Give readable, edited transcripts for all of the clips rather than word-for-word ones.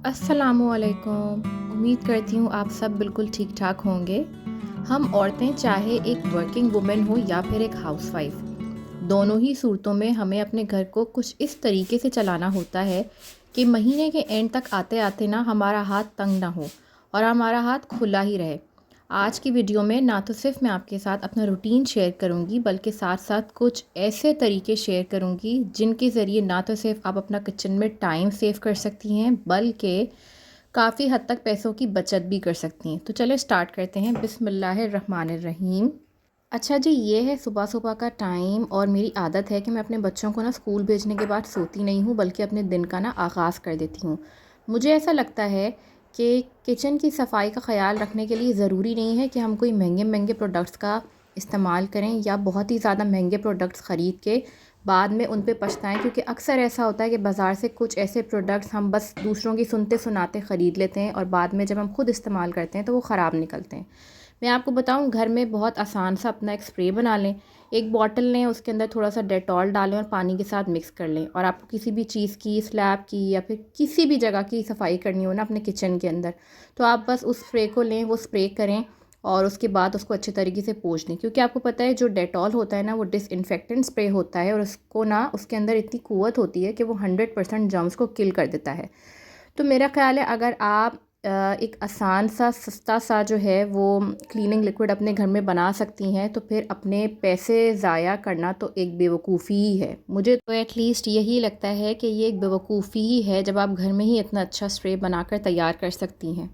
अस्सलामुअलैकुम। उम्मीद करती हूँ आप सब बिल्कुल ठीक ठाक होंगे। हम औरतें चाहे एक वर्किंग वुमेन हो या फिर एक हाउसवाइफ, दोनों ही सूरतों में हमें अपने घर को कुछ इस तरीके से चलाना होता है कि महीने के एंड तक आते आते ना हमारा हाथ तंग ना हो और हमारा हाथ खुला ही रहे। आज की वीडियो में ना तो सिर्फ मैं आपके साथ अपना रूटीन शेयर करूंगी, बल्कि साथ साथ कुछ ऐसे तरीके शेयर करूंगी जिनके ज़रिए ना तो सिर्फ आप अपना किचन में टाइम सेव कर सकती हैं, बल्कि काफ़ी हद तक पैसों की बचत भी कर सकती हैं। तो चले स्टार्ट करते हैं। बिस्मिल्लाहिर्रहमानिर्रहीम। अच्छा जी, ये है सुबह सुबह का टाइम और मेरी आदत है कि मैं अपने बच्चों को ना स्कूल भेजने के बाद सोती नहीं हूँ, बल्कि अपने दिन का ना आगाज़ कर देती हूँ। मुझे ऐसा लगता है कि किचन की सफाई का ख़्याल रखने के लिए ज़रूरी नहीं है कि हम कोई महंगे महंगे प्रोडक्ट्स का इस्तेमाल करें या बहुत ही ज़्यादा महंगे प्रोडक्ट्स ख़रीद के बाद में उन पे पछताएं, क्योंकि अक्सर ऐसा होता है कि बाज़ार से कुछ ऐसे प्रोडक्ट्स हम बस दूसरों की सुनते सुनाते ख़रीद लेते हैं और बाद में जब हम खुद इस्तेमाल करते हैं तो वो ख़राब निकलते हैं। मैं आपको बताऊं, घर में बहुत आसान सा अपना एक स्प्रे बना लें। एक बॉटल लें, उसके अंदर थोड़ा सा डेटॉल डालें और पानी के साथ मिक्स कर लें। और आपको किसी भी चीज़ की, स्लैब की या फिर किसी भी जगह की सफाई करनी हो ना अपने किचन के अंदर, तो आप बस उस स्प्रे को लें, वो स्प्रे करें और उसके बाद उसको अच्छे तरीके से पोंछ दें। क्योंकि आपको पता है जो डेटॉल होता है ना, वो डिसइंफेक्टेंट स्प्रे होता है और उसको ना उसके अंदर इतनी क़ुव्वत होती है कि वो 100% जर्म्स को किल कर देता है। तो मेरा ख़्याल है अगर आप एक आसान सा सस्ता सा जो है वो क्लीनिंग लिक्विड अपने घर में बना सकती हैं, तो फिर अपने पैसे ज़ाया करना तो एक बेवकूफ़ी ही है। मुझे तो एटलीस्ट यही लगता है कि ये एक बेवकूफ़ी ही है जब आप घर में ही इतना अच्छा स्प्रे बनाकर तैयार कर सकती हैं।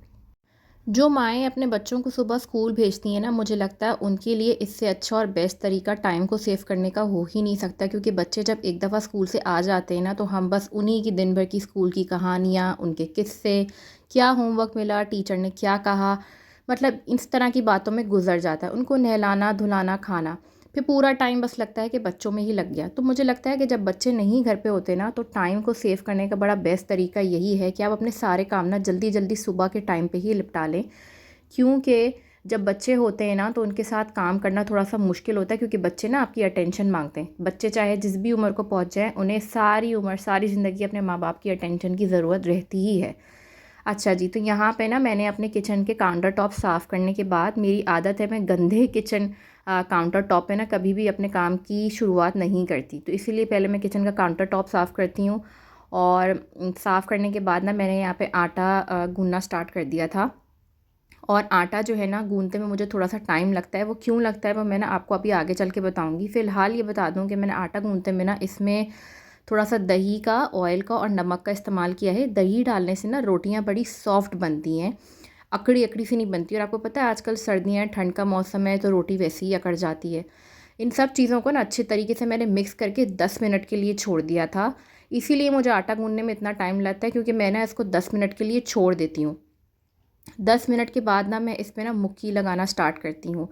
जो माएँ अपने बच्चों को सुबह स्कूल भेजती हैं ना, मुझे लगता है उनके लिए इससे अच्छा और बेस्ट तरीका टाइम को सेव करने का हो ही नहीं सकता। क्योंकि बच्चे जब एक दफ़ा स्कूल से आ जाते हैं ना, तो हम बस उन्हीं की दिन भर की स्कूल की कहानियाँ, उनके किस्से, क्या होमवर्क मिला, टीचर ने क्या कहा, मतलब इस तरह की बातों में गुजर जाता है। उनको नहलाना धुलाना खाना, फिर पूरा टाइम बस लगता है कि बच्चों में ही लग गया। तो मुझे लगता है कि जब बच्चे नहीं घर पे होते ना, तो टाइम को सेव करने का बड़ा बेस्ट तरीका यही है कि आप अपने सारे काम ना जल्दी जल्दी सुबह के टाइम पे ही निपटा लें। क्योंकि जब बच्चे होते हैं ना, तो उनके साथ काम करना थोड़ा सा मुश्किल होता है, क्योंकि बच्चे ना आपकी अटेंशन मांगते हैं। बच्चे चाहे जिस भी उम्र को पहुंच जाएं, उन्हें सारी उम्र सारी ज़िंदगी अपने माँ बाप की अटेंशन की ज़रूरत रहती ही है। अच्छा जी, तो यहाँ पे ना मैंने अपने किचन के काउंटर टॉप साफ़ करने के बाद, मेरी आदत है मैं गंदे किचन काउंटर टॉप पे ना कभी भी अपने काम की शुरुआत नहीं करती। तो इसीलिए पहले मैं किचन का काउंटर टॉप साफ़ करती हूँ और साफ़ करने के बाद ना मैंने यहाँ पे आटा गूंदना स्टार्ट कर दिया था। और आटा जो है ना गूंदते में मुझे थोड़ा सा टाइम लगता है। वो क्यों लगता है वो मैं ना आपको अभी आगे चल के बताऊंगी। फ़िलहाल ये बता दूं कि मैंने आटा गूंदते में ना इसमें थोड़ा सा दही का, ऑयल का और नमक का इस्तेमाल किया है। दही डालने से ना रोटियां बड़ी सॉफ्ट बनती हैं, अकड़ी अकड़ी सी नहीं बनती। और आपको पता है आजकल सर्दियाँ, ठंड का मौसम है, तो रोटी वैसे ही अकड़ जाती है। इन सब चीज़ों को ना अच्छे तरीके से मैंने मिक्स करके 10 मिनट के लिए छोड़ दिया था। इसीलिए मुझे आटा गूंदने में इतना टाइम लगता है, क्योंकि मैं ना इसको 10 मिनट के लिए छोड़ देती हूँ। 10 मिनट के बाद ना मैं इस पे ना मुक्की लगाना स्टार्ट करती हूँ।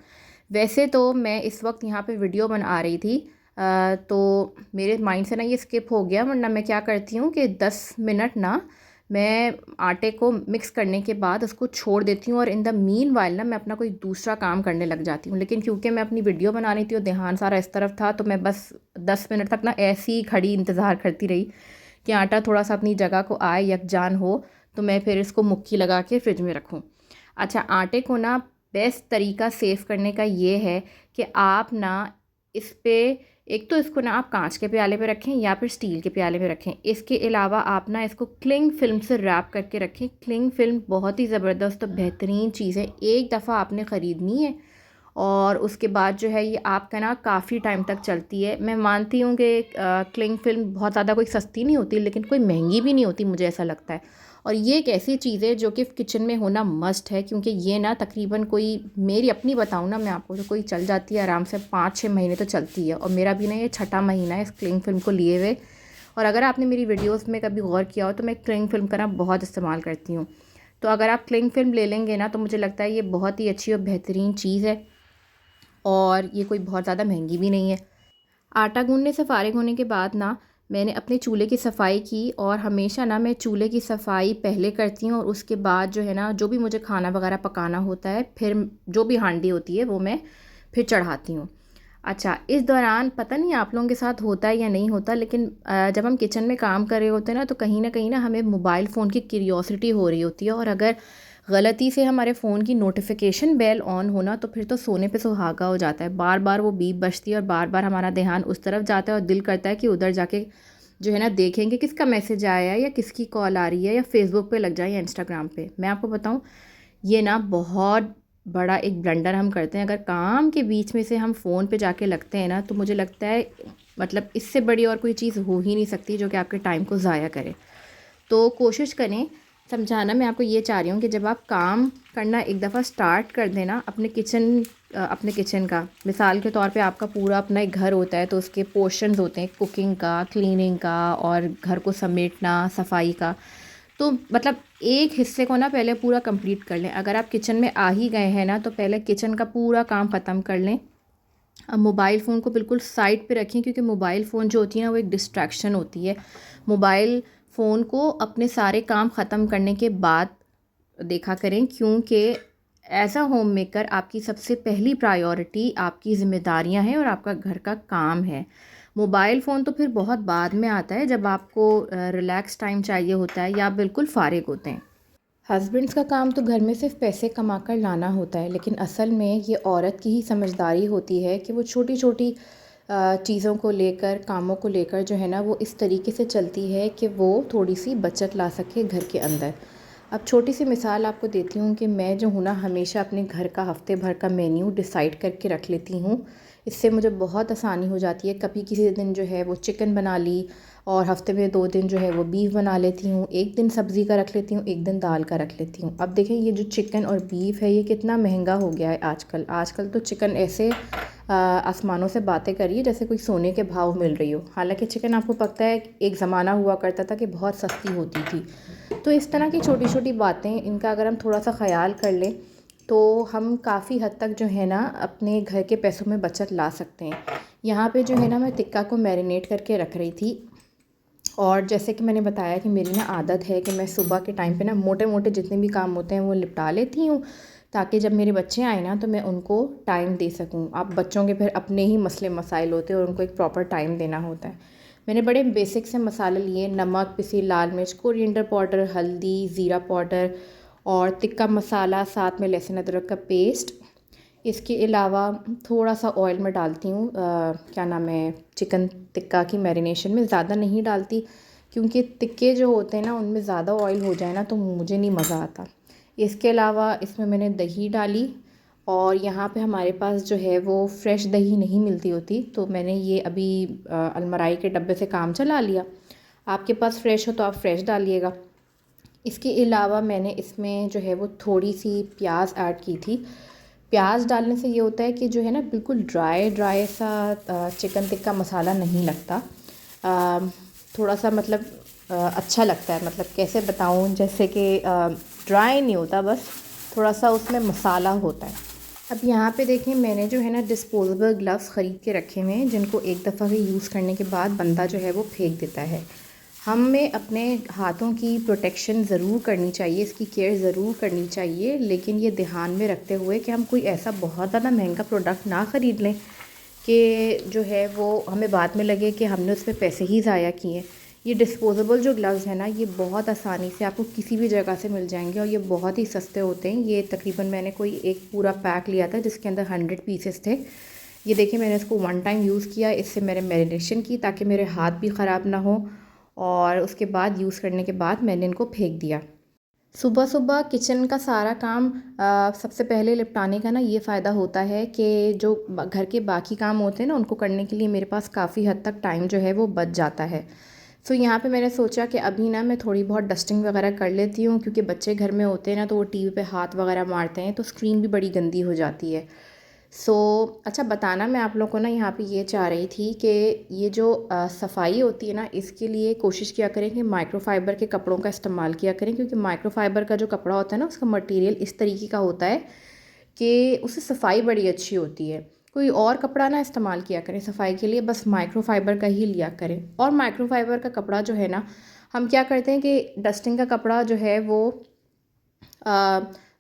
वैसे तो मैं इस वक्त यहाँ पे वीडियो बना रही थी, तो मेरे माइंड से ना ये स्किप हो गया, वरना मैं क्या करती हूँ कि 10 मिनट ना मैं आटे को मिक्स करने के बाद उसको छोड़ देती हूँ और इन द मीन वाइल ना मैं अपना कोई दूसरा काम करने लग जाती हूँ। लेकिन क्योंकि मैं अपनी वीडियो बना रही थी और ध्यान सारा इस तरफ था, तो मैं बस 10 मिनट तक ना ऐसी ही खड़ी इंतज़ार करती रही कि आटा थोड़ा सा अपनी जगह को आए, यकजान हो, तो मैं फिर इसको मुक्की लगा के फ्रिज में रखूँ। अच्छा, आटे को ना बेस्ट तरीका सेव करने का ये है कि आप ना इस पे, एक तो इसको ना आप कांच के प्याले पे रखें या फिर स्टील के प्याले में रखें। इसके अलावा आप ना इसको क्लिंग फिल्म से रैप करके रखें। क्लिंग फिल्म बहुत ही ज़बरदस्त और बेहतरीन चीज़ है। एक दफ़ा आपने ख़रीदनी है और उसके बाद जो है ये आपका ना काफ़ी टाइम तक चलती है। मैं मानती हूँ कि क्लिंग फिल्म बहुत ज़्यादा कोई सस्ती नहीं होती, लेकिन कोई महंगी भी नहीं होती, मुझे ऐसा लगता है। और ये एक ऐसी चीज़ है जो कि किचन में होना मस्ट है, क्योंकि ये ना तकरीबन कोई, मेरी अपनी बताऊँ ना मैं आपको, तो कोई चल जाती है आराम से 5-6 महीने तो चलती है। और मेरा भी ना ये छठा महीना है इस क्लिंग फिल्म को लिए हुए। और अगर आपने मेरी वीडियोस में कभी गौर किया हो, तो मैं क्लिंग फिल्म का ना बहुत इस्तेमाल करती हूँ। तो अगर आप क्लिंग फिल्म ले लेंगे ना, तो मुझे लगता है ये बहुत ही अच्छी और बेहतरीन चीज़ है और ये कोई बहुत ज़्यादा महंगी भी नहीं है। आटा गूंदने से फ़ारिग होने के बाद ना मैंने अपने चूल्हे की सफ़ाई की, और हमेशा ना मैं चूल्हे की सफ़ाई पहले करती हूँ और उसके बाद जो है ना जो भी मुझे खाना वगैरह पकाना होता है, फिर जो भी हांडी होती है वो मैं फिर चढ़ाती हूँ। अच्छा, इस दौरान पता नहीं आप लोगों के साथ होता है या नहीं होता, लेकिन जब हम किचन में काम कर रहे होते हैं ना, तो कहीं ना हमें मोबाइल फ़ोन की क्यूरियोसिटी हो रही होती है, और अगर गलती से हमारे फ़ोन की नोटिफिकेशन बेल ऑन होना, तो फिर तो सोने पे सुहागा हो जाता है। बार बार वो बीप बजती है और बार बार हमारा ध्यान उस तरफ जाता है, और दिल करता है कि उधर जाके जो है ना देखेंगे किसका मैसेज आया है या किसकी कॉल आ रही है, या फेसबुक पे लग जाए या इंस्टाग्राम पे। मैं आपको बताऊँ, ये ना बहुत बड़ा एक ब्लंडर हम करते हैं। अगर काम के बीच में से हम फ़ोन पे जाके लगते हैं ना, तो मुझे लगता है मतलब इससे बड़ी और कोई चीज़ हो ही नहीं सकती जो कि आपके टाइम को ज़ाया करे। तो कोशिश करें समझाना, मैं आपको ये चाह रही हूँ कि जब आप काम करना एक दफ़ा स्टार्ट कर देना अपने किचन का, मिसाल के तौर पे आपका पूरा अपना एक घर होता है, तो उसके पोर्शंस होते हैं, कुकिंग का, क्लीनिंग का और घर को समेटना, सफाई का। तो मतलब एक हिस्से को ना पहले पूरा कंप्लीट कर लें। अगर आप किचन में आ ही गए हैं ना, तो पहले किचन का पूरा काम ख़त्म कर लें। अब मोबाइल फ़ोन को बिल्कुल साइड पे रखें, क्योंकि मोबाइल फ़ोन जो होती है ना, वो एक डिस्ट्रैक्शन होती है। मोबाइल फ़ोन को अपने सारे काम ख़त्म करने के बाद देखा करें, क्योंकि एज़ अ होम मेकर आपकी सबसे पहली प्रायोरिटी आपकी ज़िम्मेदारियां हैं और आपका घर का काम है। मोबाइल फ़ोन तो फिर बहुत बाद में आता है, जब आपको रिलैक्स टाइम चाहिए होता है या आप बिल्कुल फ़ारिग होते हैं। हस्बैंड्स का काम तो घर में सिर्फ पैसे कमा कर लाना होता है, लेकिन असल में ये औरत की ही समझदारी होती है कि वो छोटी छोटी चीज़ों को लेकर, कामों को लेकर जो है ना, वो इस तरीके से चलती है कि वो थोड़ी सी बचत ला सके घर के अंदर। अब छोटी सी मिसाल आपको देती हूँ कि मैं जो हूँ ना, हमेशा अपने घर का हफ्ते भर का मेन्यू डिसाइड करके रख लेती हूँ। इससे मुझे बहुत आसानी हो जाती है। कभी किसी दिन जो है वो चिकन बना ली, और हफ्ते में 2 दिन जो है वो बीफ बना लेती हूँ। एक दिन सब्ज़ी का रख लेती हूँ, एक दिन दाल का रख लेती हूँ। अब देखें, ये जो चिकन और बीफ है, ये कितना महंगा हो गया है आजकल। आजकल तो चिकन ऐसे आसमानों से बातें करिए जैसे कोई सोने के भाव मिल रही हो। हालांकि चिकन आपको पता है एक ज़माना हुआ करता था कि बहुत सस्ती होती थी। तो इस तरह की छोटी छोटी बातें, इनका अगर हम थोड़ा सा ख्याल कर लें, तो हम काफ़ी हद तक जो है ना अपने घर के पैसों में बचत ला सकते हैं। यहाँ पे जो है ना, मैं टिक्का को मैरिनेट करके रख रही थी, और जैसे कि मैंने बताया कि मेरी ना आदत है कि मैं सुबह के टाइम पे ना मोटे मोटे जितने भी काम होते हैं वो निपटा लेती हूँ, ताकि जब मेरे बच्चे आए ना, तो मैं उनको टाइम दे सकूँ। अब बच्चों के फिर अपने ही मसले मसाइल होते हैं और उनको एक प्रॉपर टाइम देना होता है। मैंने बड़े बेसिक से मसाले लिए, नमक, पिसी लाल मिर्च, कोरिएंडर पाउडर, हल्दी, ज़ीरा पाउडर और तिक्का मसाला, साथ में लहसुन अदरक का पेस्ट। इसके अलावा थोड़ा सा ऑयल में डालती हूँ, क्या नाम है, चिकन टिक्का की मैरिनेशन में ज़्यादा नहीं डालती, क्योंकि टिक्के जो होते हैं ना, उनमें ज़्यादा ऑयल हो जाए ना तो मुझे नहीं मज़ा आता। इसके अलावा इसमें मैंने दही डाली, और यहाँ पे हमारे पास जो है वो फ्रेश दही नहीं मिलती होती, तो मैंने ये अभी अलमराई के डब्बे से काम चला लिया। आपके पास फ्रेश हो तो आप फ्रेश डालिएगा। इसके अलावा मैंने इसमें जो है वो थोड़ी सी प्याज ऐड की थी। प्याज डालने से ये होता है कि जो है ना, बिल्कुल ड्राई ड्राई सा चिकन टिक्का मसाला नहीं लगता। थोड़ा सा मतलब अच्छा लगता है। मतलब कैसे बताऊँ, जैसे कि ड्राई नहीं होता, बस थोड़ा सा उसमें मसाला होता है। अब यहाँ पे देखें, मैंने जो है ना डिस्पोजेबल ग्लव्स ख़रीद के रखे हुए हैं, जिनको एक दफ़ा के यूज़ करने के बाद बंदा जो है वो फेंक देता है। हमें अपने हाथों की प्रोटेक्शन ज़रूर करनी चाहिए, इसकी केयर ज़रूर करनी चाहिए, लेकिन ये ध्यान में रखते हुए कि हम कोई ऐसा बहुत ज़्यादा महंगा प्रोडक्ट ना ख़रीद लें कि जो है वो हमें बाद में लगे कि हमने उस पर पैसे ही ज़ाया किए। ये डिस्पोजेबल जो ग्लव्स हैं ना, ये बहुत आसानी से आपको किसी भी जगह से मिल जाएंगे, और ये बहुत ही सस्ते होते हैं। ये तकरीबन मैंने कोई एक पूरा पैक लिया था जिसके अंदर 100 पीसेस थे। ये देखिए, मैंने इसको 1 टाइम यूज़ किया, इससे मैंने मैरिनेशन की ताकि मेरे हाथ भी ख़राब ना हो, और उसके बाद यूज़ करने के बाद मैंने इनको फेंक दिया। सुबह सुबह किचन का सारा काम सबसे पहले निपटाने का ना ये फ़ायदा होता है कि जो घर के बाकी काम होते हैं ना, उनको करने के लिए मेरे पास काफ़ी हद तक टाइम जो है वो बच जाता है। सो यहाँ पे मैंने सोचा कि अभी ना मैं थोड़ी बहुत डस्टिंग वगैरह कर लेती हूँ, क्योंकि बच्चे घर में होते हैं ना, तो वो टीवी पे हाथ वगैरह मारते हैं, तो स्क्रीन भी बड़ी गंदी हो जाती है। सो अच्छा, बताना मैं आप लोग को ना यहाँ पे ये चाह रही थी कि ये जो सफाई होती है ना, इसके लिए कोशिश किया करें कि माइक्रोफाइबर के कपड़ों का इस्तेमाल किया करें, क्योंकि माइक्रोफाइबर का जो कपड़ा होता है ना, उसका मटेरियल इस तरीके का होता है कि उससे सफाई बड़ी अच्छी होती है। कोई और कपड़ा ना इस्तेमाल किया करें सफाई के लिए, बस माइक्रोफाइबर का ही लिया करें। और माइक्रोफाइबर का कपड़ा जो है ना, हम क्या करते हैं कि डस्टिंग का कपड़ा जो है वो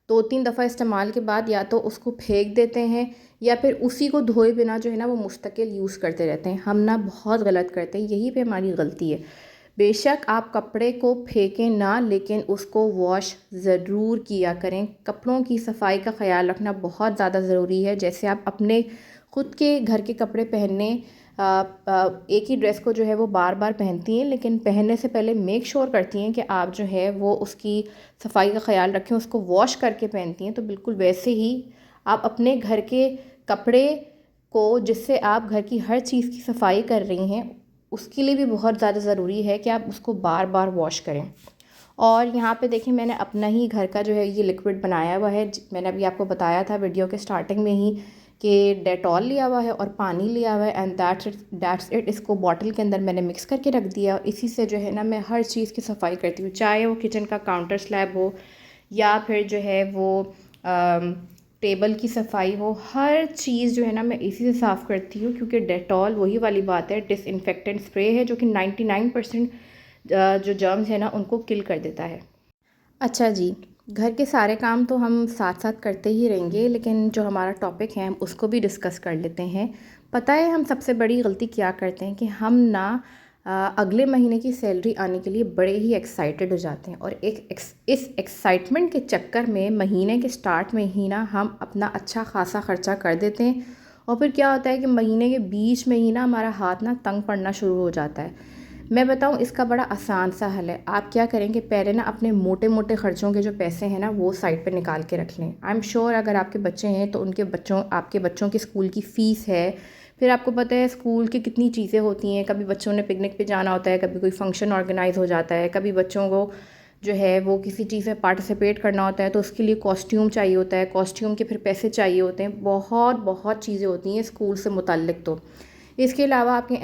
2-3 दफ़ा इस्तेमाल के बाद या तो उसको फेंक देते हैं या फिर उसी को धोए बिना जो है ना वो मुस्तकिल यूज़ करते रहते हैं। हम ना बहुत गलत करते हैं, यहीं पे हमारी गलती है। बेशक आप कपड़े को फेंकें ना, लेकिन उसको वॉश ज़रूर किया करें। कपड़ों की सफाई का ख़्याल रखना बहुत ज़्यादा ज़रूरी है। जैसे आप अपने ख़ुद के घर के कपड़े पहनने एक ही ड्रेस को जो है वो बार बार पहनती हैं, लेकिन पहनने से पहले मेक श्योर करती हैं कि आप जो है वो उसकी सफाई का ख़्याल रखें, उसको वॉश करके पहनती हैं। तो बिल्कुल वैसे ही आप अपने घर के कपड़े को, जिससे आप घर की हर चीज़ की सफाई कर रही हैं, उसके लिए भी बहुत ज़्यादा ज़रूरी है कि आप उसको बार बार वॉश करें। और यहाँ पे देखिए मैंने अपना ही घर का जो है ये लिक्विड बनाया हुआ है। मैंने अभी आपको बताया था वीडियो के स्टार्टिंग में ही कि डेटॉल लिया हुआ है और पानी लिया हुआ है, एंड दैट्स इट। इसको बॉटल के अंदर मैंने मिक्स करके रख दिया और इसी से जो है ना मैं हर चीज़ की सफाई करती हूँ, चाहे वो किचन का काउंटर स्लैब हो या फिर जो है वो टेबल की सफाई हो। हर चीज़ जो है ना मैं इसी से साफ़ करती हूँ, क्योंकि डेटॉल वही वाली बात है, डिसइंफेक्टेंट स्प्रे है जो कि 99% जो जर्म्स है ना उनको किल कर देता है। अच्छा जी, घर के सारे काम तो हम साथ साथ करते ही रहेंगे, लेकिन जो हमारा टॉपिक है हम उसको भी डिस्कस कर लेते हैं। पता है हम सबसे बड़ी गलती क्या करते हैं कि हम ना अगले महीने की सैलरी आने के लिए बड़े ही एक्साइटेड हो जाते हैं और इस एक्साइटमेंट के चक्कर में महीने के स्टार्ट में ही ना हम अपना अच्छा खासा ख़र्चा कर देते हैं, और फिर क्या होता है कि महीने के बीच में ही ना हमारा हाथ ना तंग पड़ना शुरू हो जाता है। मैं बताऊं, इसका बड़ा आसान सा हल है। आप क्या करेंगे, पहले ना अपने मोटे मोटे ख़र्चों के जो पैसे हैं ना वो साइड पे निकाल के रख लें। आई एम श्योर अगर आपके बच्चे हैं तो आपके बच्चों की स्कूल की फ़ीस है, फिर आपको पता है स्कूल की कितनी चीज़ें होती हैं। कभी बच्चों ने पिकनिक पे जाना होता है, कभी कोई फंक्शन ऑर्गेनाइज़ हो जाता है, कभी बच्चों को जो है वो किसी चीज़ में पार्टिसिपेट करना होता है तो उसके लिए कॉस्ट्यूम चाहिए होता है, कॉस्ट्यूम के फिर पैसे चाहिए होते हैं। बहुत बहुत चीज़ें होती हैं स्कूल से मुतल्लिक़। तो इसके अलावा आपके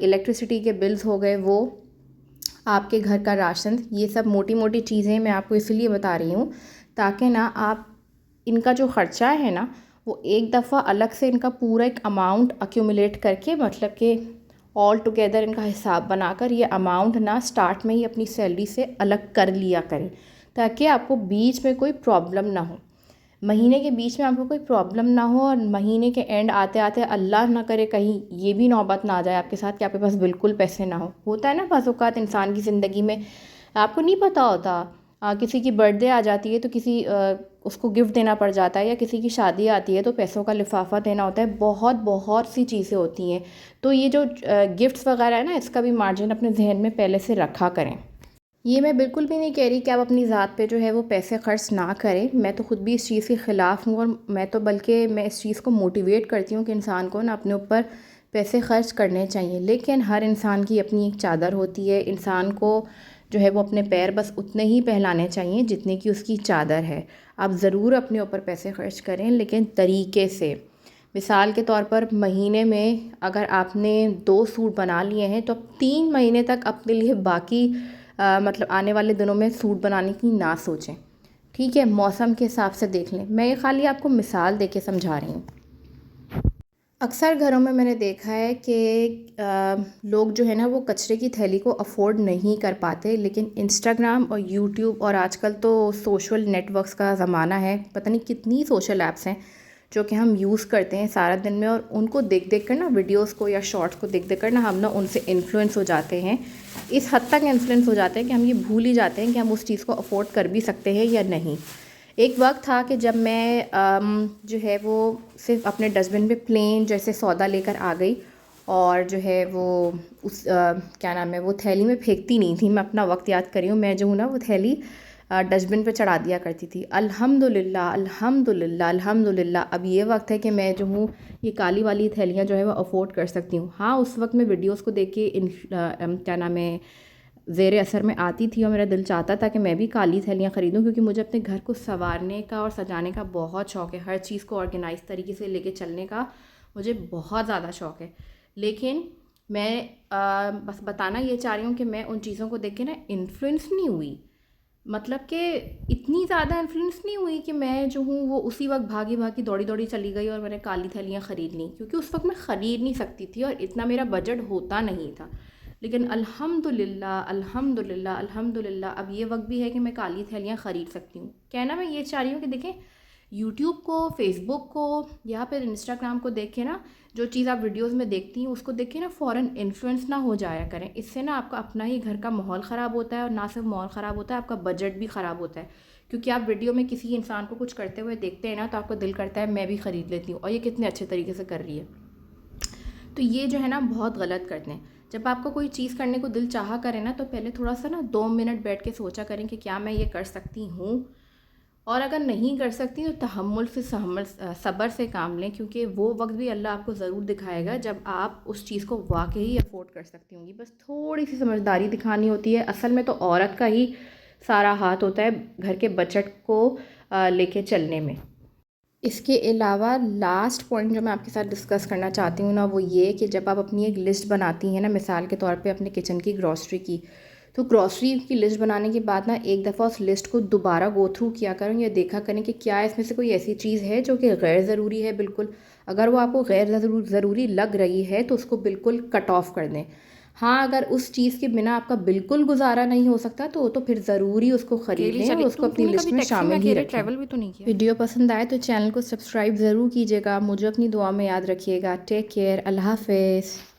इलेक्ट्रिसिटी के बिल्स हो गए, वो आपके घर का राशन, ये सब मोटी मोटी चीज़ें मैं आपको इसलिए बता रही हूँ ताकि ना आप इनका जो ख़र्चा है ना वो एक दफ़ा अलग से इनका पूरा एक अमाउंट अक्यूमुलेट करके, मतलब कि ऑल टुगेदर इनका हिसाब बनाकर ये अमाउंट ना स्टार्ट में ही अपनी सैलरी से अलग कर लिया करें, ताकि आपको बीच में कोई प्रॉब्लम ना हो। महीने के बीच में आपको कोई प्रॉब्लम ना हो और महीने के एंड आते आते अल्लाह ना करे कहीं ये भी नौबत ना आ जाए आपके साथ कि आपके पास बिल्कुल पैसे ना हो। होता है ना बाज़ औक़ात इंसान की ज़िंदगी में, आपको नहीं पता होता, किसी की बर्थडे आ जाती है तो उसको गिफ्ट देना पड़ जाता है, या किसी की शादी आती है तो पैसों का लिफाफा देना होता है। बहुत बहुत सी चीज़ें होती हैं। तो ये जो गिफ्ट्स वगैरह है ना, इसका भी मार्जिन अपने जहन में पहले से रखा करें। ये मैं बिल्कुल भी नहीं कह रही कि आप अपनी ज़ात पे जो है वो पैसे खर्च ना करें। मैं तो ख़ुद भी इस चीज़ के ख़िलाफ़ हूँ, और मैं इस चीज़ को मोटिवेट करती हूँ कि इंसान को ना अपने ऊपर पैसे खर्च करने चाहिए। लेकिन हर इंसान की अपनी एक चादर होती है। इंसान को जो है वो अपने पैर बस उतने ही फैलाने चाहिए जितने की उसकी चादर है। आप ज़रूर अपने ऊपर पैसे खर्च करें, लेकिन तरीके से। मिसाल के तौर पर महीने में अगर आपने 2 सूट बना लिए हैं तो 3 महीने तक अपने लिए बाकी मतलब आने वाले दिनों में सूट बनाने की ना सोचें। ठीक है, मौसम के हिसाब से देख लें। मैं ये खाली आपको मिसाल दे के समझा रही हूँ। अक्सर घरों में मैंने देखा है कि लोग जो है ना वो कचरे की थैली को अफ़ोर्ड नहीं कर पाते, लेकिन इंस्टाग्राम और यूट्यूब और आजकल तो सोशल नेटवर्क्स का ज़माना है, पता नहीं कितनी सोशल ऐप्स हैं जो कि हम यूज़ करते हैं सारा दिन में, और उनको देख देख कर ना, वीडियोस को या शॉर्ट्स को देख देख कर ना हम ना उनसे इन्फ्लुएंस हो जाते हैं। इस हद तक इन्फ्लुएंस हो जाते हैं कि हम ये भूल ही जाते हैं कि हम उस चीज़ को अफ़ोर्ड कर भी सकते हैं या नहीं। एक वक्त था कि जब मैं जो है वो सिर्फ अपने डस्टबिन में प्लेन जैसे सौदा लेकर आ गई, और जो है वो क्या नाम है, वो थैली में फेंकती नहीं थी। मैं अपना वक्त याद कर रही हूँ, मैं जो हूँ ना वो थैली डस्टबिन पे चढ़ा दिया करती थी। अल्हम्दुलिल्लाह अल्हम्दुलिल्लाह अल्हम्दुलिल्लाह अब ये वक्त है कि मैं जो हूँ ये काली वाली थैलियाँ जो है वो अफ़ोर्ड कर सकती हूँ। हाँ, उस वक्त मैं वीडियोस को देख के क्या नाम है, ज़ेर असर में आती थी, और मेरा दिल चाहता था कि मैं भी काली थैलियाँ ख़रीदूँ, क्योंकि मुझे अपने घर को संवारने का और सजाने का बहुत शौक़ है। हर चीज़ को ऑर्गेनाइज़ तरीके से लेके चलने का मुझे बहुत ज़्यादा शौक़ है। लेकिन मैं बस बताना ये चाह रही हूँ कि मैं उन चीज़ों को देख के ना इन्फ्लुएंस नहीं हुई, मतलब कि इतनी ज़्यादा इन्फ्लुएंस नहीं हुई कि मैं जो हूँ वो उसी वक्त भागी भागी दौड़ी दौड़ी चली गई और मैंने काली थैलियाँ ख़रीद लीं, क्योंकि उस वक्त मैं ख़रीद नहीं सकती थी और इतना मेरा बजट होता नहीं था। लेकिन अल्हम्दुलिल्लाह अल्हम्दुलिल्लाह अल्हम्दुलिल्लाह अब ये वक्त भी है कि मैं काली थैलियाँ ख़रीद सकती हूँ। कहना मैं ये चाह रही हूँ कि देखें, यूट्यूब को, फ़ेसबुक को या फिर इंस्टाग्राम को देख के ना, जो चीज़ आप वीडियोस में देखती हैं उसको देख के ना फ़ौरन इन्फ्लुएंस ना हो जाया करें। इससे ना आपका अपना ही घर का माहौल ख़राब होता है, और ना सिर्फ माहौल ख़राब होता है, आपका बजट भी ख़राब होता है। क्योंकि आप वीडियो में किसी इंसान को कुछ करते हुए देखते हैं ना, तो आपको दिल करता है मैं भी ख़रीद लेती हूँ, और ये कितने अच्छे तरीके से कर रही है। तो ये जो है ना बहुत गलत करते हैं। जब आपको कोई चीज़ करने को दिल चाहा करे ना, तो पहले थोड़ा सा ना 2 मिनट बैठ के सोचा करें कि क्या मैं ये कर सकती हूँ, और अगर नहीं कर सकती तो तहम्मुल से सब्र से काम लें, क्योंकि वो वक्त भी अल्लाह आपको ज़रूर दिखाएगा जब आप उस चीज़ को वाकई अफोर्ड कर सकती होंगी। बस थोड़ी सी समझदारी दिखानी होती है। असल में तो औरत का ही सारा हाथ होता है घर के बजट को लेके चलने में। इसके अलावा लास्ट पॉइंट जो मैं आपके साथ डिस्कस करना चाहती हूँ ना, वो ये कि जब आप अपनी एक लिस्ट बनाती हैं ना, मिसाल के तौर पे अपने किचन की ग्रॉसरी की, तो ग्रॉसरी की लिस्ट बनाने के बाद ना एक दफ़ा उस लिस्ट को दोबारा गो थ्रू किया करें, या देखा करें कि क्या इसमें से कोई ऐसी चीज़ है जो कि गैर ज़रूरी है बिल्कुल। अगर वो आपको गैर ज़रूरी लग रही है तो उसको बिल्कुल कट ऑफ़ कर दें। हाँ, अगर उस चीज़ के बिना आपका बिल्कुल गुजारा नहीं हो सकता तो फिर ज़रूरी उसको ख़रीद लें और उसको अपनी लिस्ट में शामिल ही रखें। ट्रैवल भी तो नहीं किया। वीडियो पसंद आए तो चैनल को सब्सक्राइब ज़रूर कीजिएगा। मुझे अपनी दुआ में याद रखिएगा। Take care. अल्लाह हाफ़िज़।